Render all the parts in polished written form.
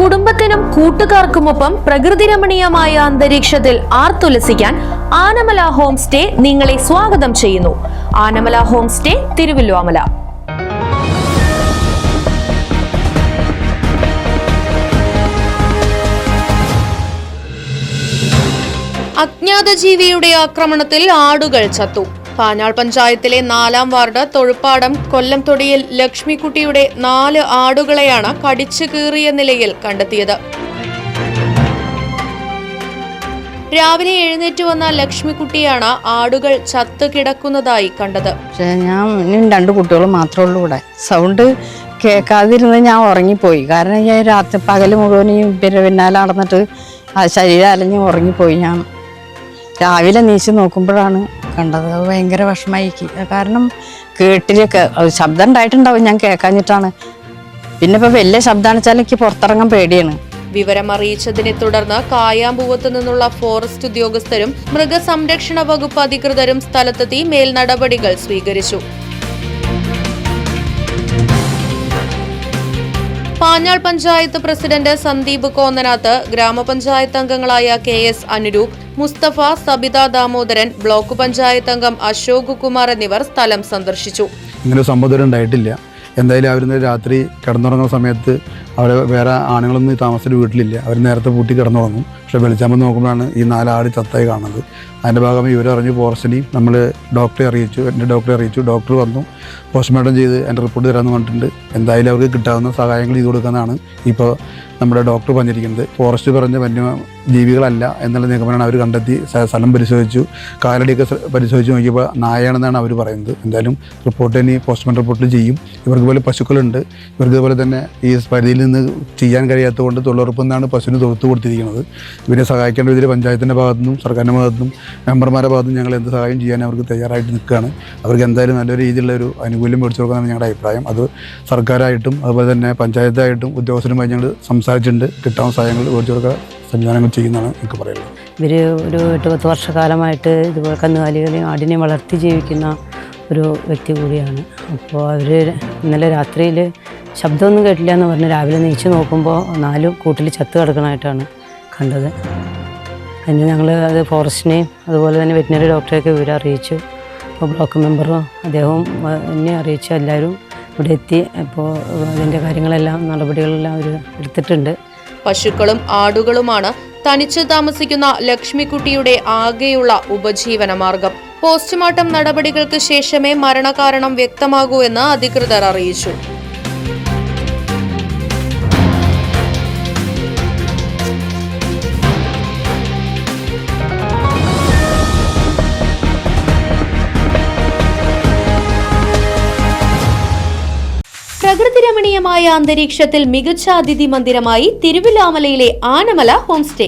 കുടുംബത്തിനും കൂട്ടുകാർക്കുമൊപ്പം പ്രകൃതി രമണീയമായ അന്തരീക്ഷത്തിൽ ആർത്തുലസിക്കാൻ ആനമല ഹോം സ്റ്റേ നിങ്ങളെ സ്വാഗതം ചെയ്യുന്നു. Anamala home stay, Thiruvallomala. അജ്ഞാത ജീവിയുടെ ആക്രമണത്തിൽ ആടുകൾ ചത്തു. പാഞ്ഞാൾ പഞ്ചായത്തിലെ 4-ാം വാർഡ് തൊഴുപ്പാടം കൊല്ലംതൊടിയിൽ ലക്ഷ്മിക്കുട്ടിയുടെ 4 ആടുകളെയാണ് കടിച്ചു കീറിയ നിലയിൽ കണ്ടെത്തിയത്. രാവിലെ എഴുന്നേറ്റ് വന്ന ലക്ഷ്മിക്കുട്ടിയാണ് ആടുകൾ ചത്തു കിടക്കുന്നതായി കണ്ടത്. ഞാൻ 2 കുട്ടികൾ മാത്രമേ ഉള്ളൂ ഇവിടെ. സൗണ്ട് കേൾക്കാതിരുന്ന് ഞാൻ ഉറങ്ങിപ്പോയി. കാരണം ഞാൻ രാത്രി പകൽ മുഴുവനും പിന്നാലെ നടന്നിട്ട് ആ ശരീരം അലഞ്ഞ് ഉറങ്ങിപ്പോയി. ഞാൻ രാവിലെ നീച്ച് നോക്കുമ്പോഴാണ് കണ്ടത്. അത് ഭയങ്കര വിഷമായി. കാരണം കേട്ടിലൊക്കെ ശബ്ദം ഉണ്ടായിട്ടുണ്ടാവും, ഞാൻ കേൾക്കാഞ്ഞിട്ടാണ്. പിന്നെ ഇപ്പൊ വലിയ ശബ്ദമാണെന്ന് വെച്ചാൽ എനിക്ക് പുറത്തിറങ്ങാൻ പേടിയാണ്. വിവരം അറിയിച്ചതിനെ തുടർന്ന് കായാമ്പൂവത്ത് നിന്നുള്ള ഫോറസ്റ്റ് ഉദ്യോഗസ്ഥരും മൃഗസംരക്ഷണ വകുപ്പ് അധികൃതരും സ്ഥലത്തെത്തി മേൽ നടപടികൾ സ്വീകരിച്ചു. പാഞ്ഞാൾ പഞ്ചായത്ത് പ്രസിഡന്റ് സന്ദീപ് കോന്നനാത്ത്, ഗ്രാമപഞ്ചായത്ത് അംഗങ്ങളായ KS അനുരൂപ്, മുസ്തഫ, സബിത ദാമോദരൻ, ബ്ലോക്ക് പഞ്ചായത്ത് അംഗം അശോക് കുമാർ എന്നിവർ സ്ഥലം സന്ദർശിച്ചു. ഇങ്ങനെ സംഭവം ഉണ്ടായിട്ടില്ല. എന്തായാലും അവർ രാത്രി കിടന്നുറങ്ങുന്ന സമയത്ത് അവിടെ വേറെ ആണുങ്ങളൊന്നും താമസിച്ചിട്ട് വീട്ടിലില്ല. അവർ നേരത്തെ പൂട്ടി കിടന്നുറങ്ങും. പക്ഷെ വെളിച്ചാമ്പ് നോക്കുമ്പോഴാണ് ഈ 4 ആട് ചത്തായി കാണുന്നത്. അതിൻ്റെ ഭാഗമായി ഇവരറിഞ്ഞു ഫോറസ്റ്റിനെയും നമ്മൾ ഡോക്ടറെ അറിയിച്ചു. ഡോക്ടർ വന്നു, പോസ്റ്റ്മോർട്ടം ചെയ്ത് എൻ്റെ റിപ്പോർട്ട് തരാമെന്ന് പറഞ്ഞിട്ടുണ്ട്. എന്തായാലും അവർക്ക് കിട്ടാവുന്ന സഹായങ്ങൾ ചെയ്തു കൊടുക്കാനാണ് ഇപ്പോൾ നമ്മുടെ ഡോക്ടർ പറഞ്ഞിരിക്കുന്നത്. ഫോറസ്റ്റ് പറഞ്ഞ വന്യജീവികളല്ല എന്നുള്ള നിഗമനമാണ് അവർ കണ്ടെത്തി. സ്ഥലം പരിശോധിച്ചു, കാലടിയൊക്കെ പരിശോധിച്ച് നോക്കിയപ്പോൾ നായാണെന്നാണ് അവർ പറയുന്നത്. എന്തായാലും റിപ്പോർട്ട് ഇനി പോസ്റ്റ്മോർട്ടം റിപ്പോർട്ടിൽ ചെയ്യും. ഇവർക്ക് പോലെ പശുക്കളുണ്ട്. ഇവർക്ക് ഇതുപോലെ തന്നെ ഈ പരിധിയിൽ നിന്ന് ചെയ്യാൻ കഴിയാത്തതുകൊണ്ട് തൊഴിലുറപ്പിൽ നിന്നാണ് പശുവിന് തൊഴുത്ത് കൊടുത്തിരിക്കുന്നത്. ഇവരെ സഹായിക്കേണ്ട ഇതിൽ പഞ്ചായത്തിൻ്റെ ഭാഗത്തുനിന്നും സർക്കാരിൻ്റെ ഭാഗത്തുനിന്നും മെമ്പർമാരുടെ ഭാഗത്തും ഞങ്ങൾ എന്ത് സഹായം ചെയ്യാൻ അവർക്ക് തയ്യാറായിട്ട് നിൽക്കുകയാണ്. അവർക്ക് എന്തായാലും നല്ലൊരു രീതിയിലുള്ള ഒരു ആനുകൂല്യം മേടിച്ചു കൊടുക്കാനാണ് ഞങ്ങളുടെ അഭിപ്രായം. അത് സർക്കാരായിട്ടും അതുപോലെ തന്നെ പഞ്ചായത്തായിട്ടും ഉദ്യോഗസ്ഥരുമായി ഞങ്ങൾ സംസാരിച്ചിട്ടുണ്ട്. കിട്ടാവുന്ന സഹായങ്ങൾ മേടിച്ചു കൊടുക്കുക സംവിധാനങ്ങൾ ചെയ്യുന്നതാണ് എനിക്ക് പറയുന്നത്. ഇവർ ഒരു 8-10 വർഷക്കാലമായിട്ട് ഇതുപോലെ കന്നുകാലികളെയും ആടിനെയും വളർത്തി ജീവിക്കുന്ന ഒരു വ്യക്തി കൂടിയാണ്. അപ്പോൾ അവർ ഇന്നലെ രാത്രിയിൽ ശബ്ദമൊന്നും കേട്ടില്ല എന്ന് പറഞ്ഞ് രാവിലെ നീച്ച് നോക്കുമ്പോൾ 4 കൂട്ടിൽ ചത്ത് കിടക്കണമായിട്ടാണ് കണ്ടത്. അതിന് ഞങ്ങൾ അത് ഫോറസ്റ്റിനെയും അതുപോലെ തന്നെ വെറ്റിനറി ഡോക്ടറെയൊക്കെ വിവരം അറിയിച്ചു. അപ്പോൾ ബ്ലോക്ക് മെമ്പറും അദ്ദേഹവും എന്നെ അറിയിച്ചു. എല്ലാവരും ഇവിടെ എത്തി. അപ്പോൾ അതിൻ്റെ കാര്യങ്ങളെല്ലാം നടപടികളെല്ലാം അവർ എടുത്തിട്ടുണ്ട്. പശുക്കളും ആടുകളുമാണ് തനിച്ച് താമസിക്കുന്ന ലക്ഷ്മിക്കുട്ടിയുടെ ആകെയുള്ള ഉപജീവന മാർഗം. പോസ്റ്റ്മോർട്ടം നടപടികൾക്ക് ശേഷമേ മരണകാരണം വ്യക്തമാകൂ എന്ന് അധികൃതർ അറിയിച്ചു. പ്രകൃതി രമണീയമായ അന്തരീക്ഷത്തിൽ മികച്ച അതിഥി മന്ദിരമായി തിരുവല്ലോമലയിലെ ആനമല ഹോം സ്റ്റേ.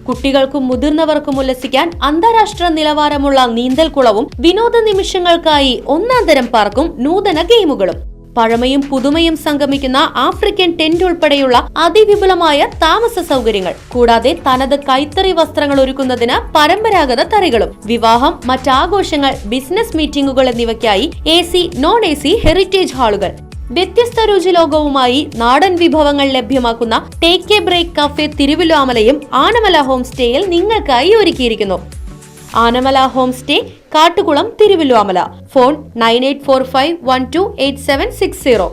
കുട്ടികൾക്കും മുതിർന്നവർക്കും ഉല്ലസിക്കാൻ അന്താരാഷ്ട്ര നിലവാരമുള്ള നീന്തൽക്കുളവും വിനോദ നിമിഷങ്ങൾക്കായി 1-ാം തരം പാർക്കും നൂതന ഗെയിമുകളും. പഴമയും പുതുമയും സംഗമിക്കുന്ന ആഫ്രിക്കൻ ടെന്റ് ഉൾപ്പെടെയുള്ള അതിവിപുലമായ താമസ സൗകര്യങ്ങൾ, കൂടാതെ തനത് കൈത്തറി വസ്ത്രങ്ങൾ ഒരുക്കുന്നതിന് പരമ്പരാഗത തറികളും. വിവാഹം, മറ്റാഘോഷങ്ങൾ, ബിസിനസ് മീറ്റിംഗുകൾ എന്നിവയ്ക്കായി AC, non-AC ഹെറിറ്റേജ് ഹാളുകൾ. വ്യത്യസ്ത രുചിലോകവുമായി നാടൻ വിഭവങ്ങൾ ലഭ്യമാക്കുന്ന ടേക്ക് എ ബ്രേക്ക് കഫേ തിരുവല്ലോമലയും ആനമല ഹോം സ്റ്റേയിൽ നിങ്ങൾക്കായി ഒരുക്കിയിരിക്കുന്നു. Anamala home stay, Kattukulam, Thiruvallomala. Phone 9845128760.